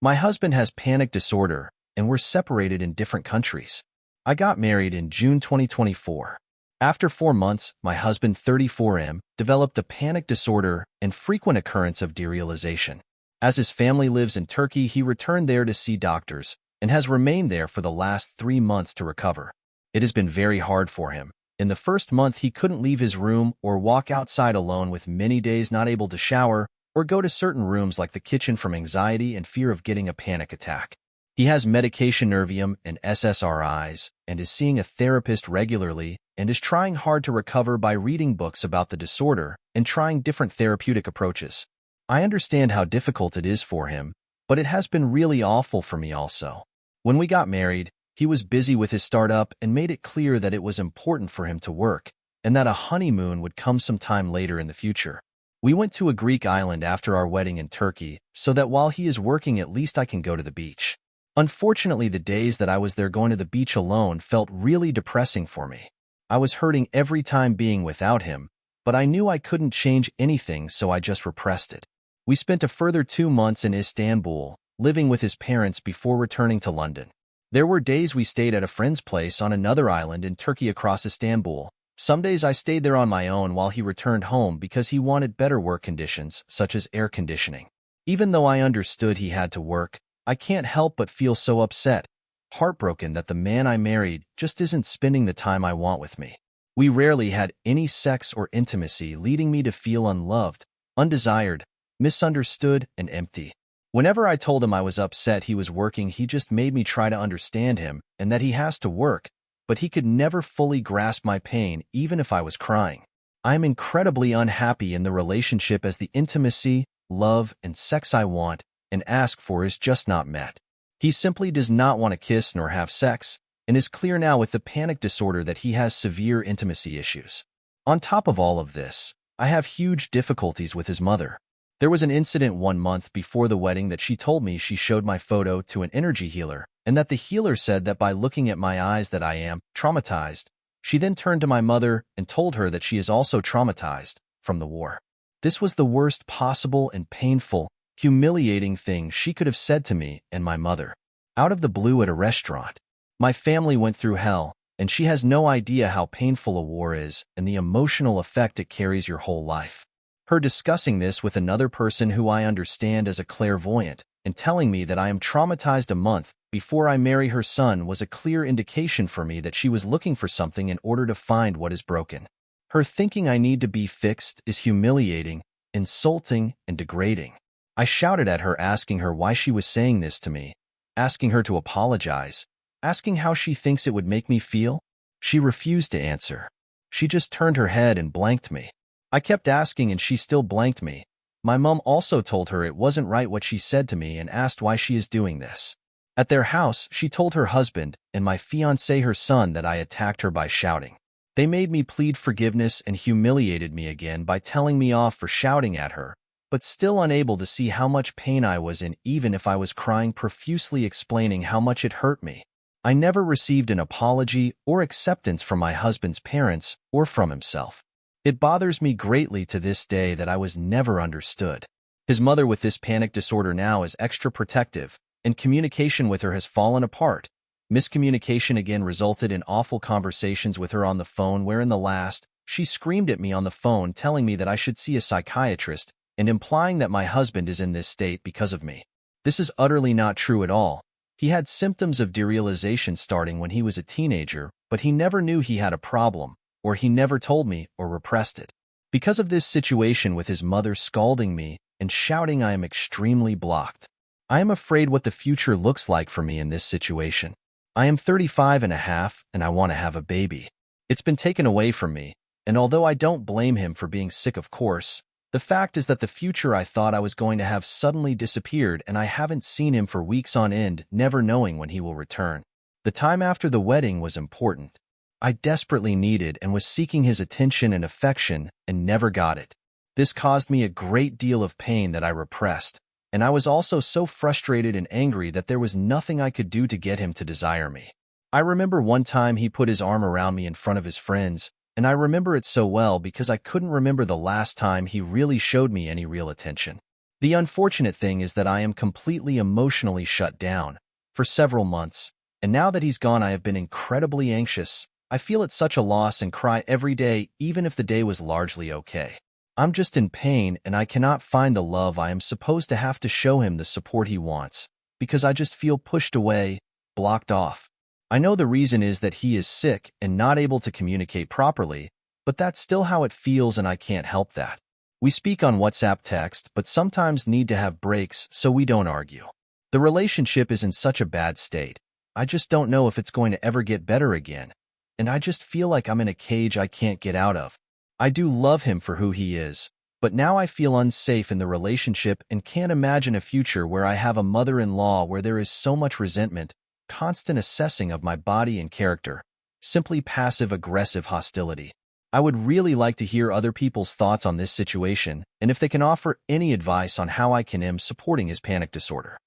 My husband has panic disorder, and we're separated in different countries. I got married in June 2024. After 4 months, my husband, 34M, developed a panic disorder and frequent occurrence of derealization. As his family lives in Turkey, he returned there to see doctors and has remained there for the last 3 months to recover. It has been very hard for him. In the first month, he couldn't leave his room or walk outside alone, with many days not able to shower or go to certain rooms like the kitchen from anxiety and fear of getting a panic attack. He has medication Nervium and SSRIs and is seeing a therapist regularly and is trying hard to recover by reading books about the disorder and trying different therapeutic approaches. I understand how difficult it is for him, but it has been really awful for me also. When we got married, he was busy with his startup and made it clear that it was important for him to work and that a honeymoon would come sometime later in the future. We went to a Greek island after our wedding in Turkey so that while he is working, at least I can go to the beach. Unfortunately, the days that I was there going to the beach alone felt really depressing for me. I was hurting every time being without him, but I knew I couldn't change anything, so I just repressed it. We spent a further 2 months in Istanbul, living with his parents before returning to London. There were days we stayed at a friend's place on another island in Turkey across Istanbul. Some days I stayed there on my own while he returned home because he wanted better work conditions, such as air conditioning. Even though I understood he had to work, I can't help but feel so upset, heartbroken that the man I married just isn't spending the time I want with me. We rarely had any sex or intimacy, leading me to feel unloved, undesired, misunderstood, and empty. Whenever I told him I was upset he was working, he just made me try to understand him and that he has to work, but he could never fully grasp my pain even if I was crying. I am incredibly unhappy in the relationship as the intimacy, love, and sex I want and ask for is just not met. He simply does not want to kiss nor have sex, and is clear now with the panic disorder that he has severe intimacy issues. On top of all of this, I have huge difficulties with his mother. There was an incident 1 month before the wedding that she told me she showed my photo to an energy healer, and that the healer said that by looking at my eyes that I am traumatized. She then turned to my mother and told her that she is also traumatized from the war. This was the worst possible and painful, humiliating thing she could have said to me and my mother. Out of the blue at a restaurant. My family went through hell, and she has no idea how painful a war is and the emotional effect it carries your whole life. Her discussing this with another person who I understand as a clairvoyant and telling me that I am traumatized a month before I marry her son was a clear indication for me that she was looking for something in order to find what is broken. Her thinking I need to be fixed is humiliating, insulting, and degrading. I shouted at her, asking her why she was saying this to me, asking her to apologize, asking how she thinks it would make me feel. She refused to answer. She just turned her head and blanked me. I kept asking and she still blanked me. My mom also told her it wasn't right what she said to me and asked why she is doing this. At their house, she told her husband and my fiancé, her son, that I attacked her by shouting. They made me plead forgiveness and humiliated me again by telling me off for shouting at her, but still unable to see how much pain I was in, even if I was crying profusely explaining how much it hurt me. I never received an apology or acceptance from my husband's parents or from himself. It bothers me greatly to this day that I was never understood. His mother with this panic disorder now is extra protective, and communication with her has fallen apart. Miscommunication again resulted in awful conversations with her on the phone, where in the last, she screamed at me on the phone telling me that I should see a psychiatrist and implying that my husband is in this state because of me. This is utterly not true at all. He had symptoms of derealization starting when he was a teenager, but he never knew he had a problem, or he never told me or repressed it. Because of this situation with his mother scalding me and shouting, I am extremely blocked. I am afraid what the future looks like for me in this situation. I am 35 and a half and I want to have a baby. It's been taken away from me, and although I don't blame him for being sick, of course, the fact is that the future I thought I was going to have suddenly disappeared, and I haven't seen him for weeks on end, never knowing when he will return. The time after the wedding was important. I desperately needed and was seeking his attention and affection and never got it. This caused me a great deal of pain that I repressed, and I was also so frustrated and angry that there was nothing I could do to get him to desire me. I remember one time he put his arm around me in front of his friends, and I remember it so well because I couldn't remember the last time he really showed me any real attention. The unfortunate thing is that I am completely emotionally shut down for several months, and now that he's gone, I have been incredibly anxious. I feel it's such a loss and cry every day, even if the day was largely okay. I'm just in pain, and I cannot find the love I am supposed to have to show him the support he wants, because I just feel pushed away, blocked off. I know the reason is that he is sick and not able to communicate properly, but that's still how it feels and I can't help that. We speak on WhatsApp text, but sometimes need to have breaks so we don't argue. The relationship is in such a bad state. I just don't know if it's going to ever get better again, and I just feel like I'm in a cage I can't get out of. I do love him for who he is, but now I feel unsafe in the relationship and can't imagine a future where I have a mother-in-law where there is so much resentment, constant assessing of my body and character, simply passive-aggressive hostility. I would really like to hear other people's thoughts on this situation and if they can offer any advice on how I can supporting his panic disorder.